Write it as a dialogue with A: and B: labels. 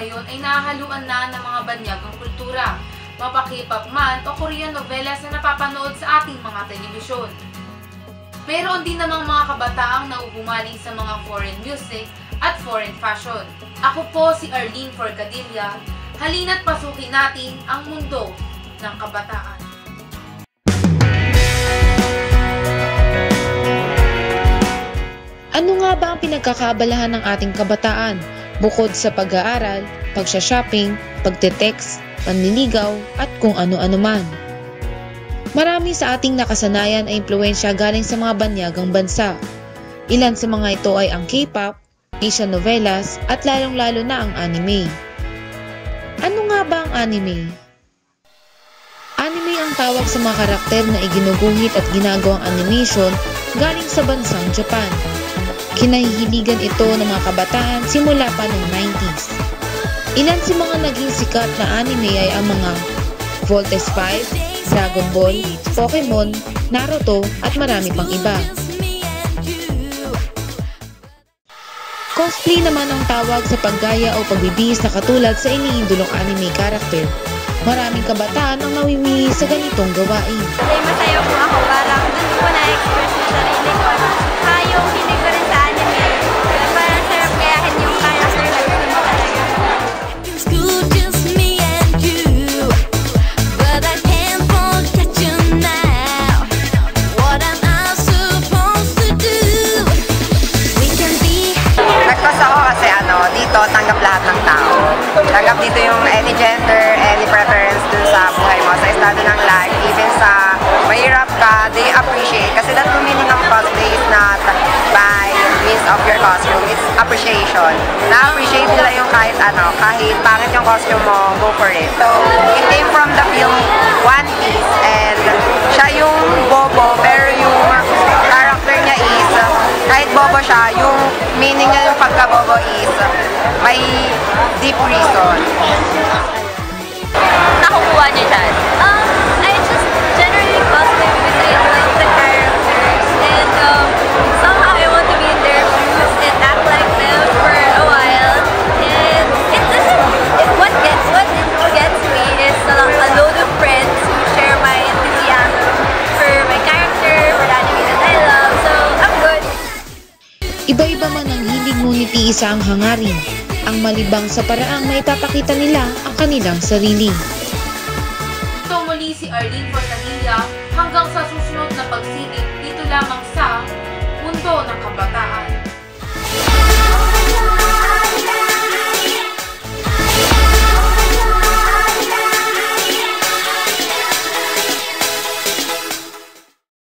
A: ngayon ay nahahaluan na ng mga banyagang kultura, mapa-K-pop man o Korean novelas na napapanood sa ating mga telebisyon. Mayroon din namang mga kabataang nauhumaling sa mga foreign music at foreign fashion. Ako po si Arlene Forcadilla. Halina't pasukin natin ang mundo ng kabataan.
B: Ano nga ba ang pinagkakaabalahan ng ating kabataan? Bukod sa pag-aaral, pagsha-shopping, pagte-text, panliligaw, at kung ano-ano man. Marami sa ating nakasanayan ay impluwensya galing sa mga banyagang bansa. Ilan sa mga ito ay ang K-pop, Asian novelas, at lalong-lalo na ang anime. Ano nga ba ang anime? Anime ang tawag sa mga karakter na iginuguhit at ginagawang animation galing sa bansang Japan. Kinahihiligan ito ng mga kabataan simula pa noong 90s. Ilan sa mga naging sikat na anime ay ang mga Voltes 5, Dragon Ball, Pokemon, Naruto at marami pang iba. Cosplay naman ang tawag sa paggaya o pagbibihis na katulad sa iniidolong anime character. Maraming kabataan ang nawiwili sa ganitong gawain.
C: Masaya po ako, parang doon ko na-express yung sarili ko. Yung hilig ko rin sa anime, parang sarap kayahin yung character na gusto mo talaga.
D: Nag-cause ako kasi dito tanggap lahat ng tao. Tanggap dito yung any gender, any preference dun sa buhay mo, sa estado ng life, even sa mahirap ka, they appreciate. Kasi that's the meaning of cosplay is not by means of your costume, it's appreciation. Na-appreciate nila yung kahit pangit yung costume mo, go for it. So, it came from the film One Piece, and siya yung bobo, pero yung character niya is, kahit bobo siya, yung meaning niya yung pagka-bobo is, may deep reason.
C: Nakukuha niya dyan. I just generally cosplay because I like the characters and somehow I want to be in their shoes and act like them for a while. And what gets me is a load of friends who share my enthusiasm for my character, for the anime that I love. So I'm good.
B: Iba-iba man ang hilig ngunit iisa ang hangarin, ang malibang sa paraang maipapakita nila ang kanilang sarili.
A: Ito muli si Arlene Forcadilla hanggang sa susunod na pagsilip dito lamang sa Mundo ng Kabataan.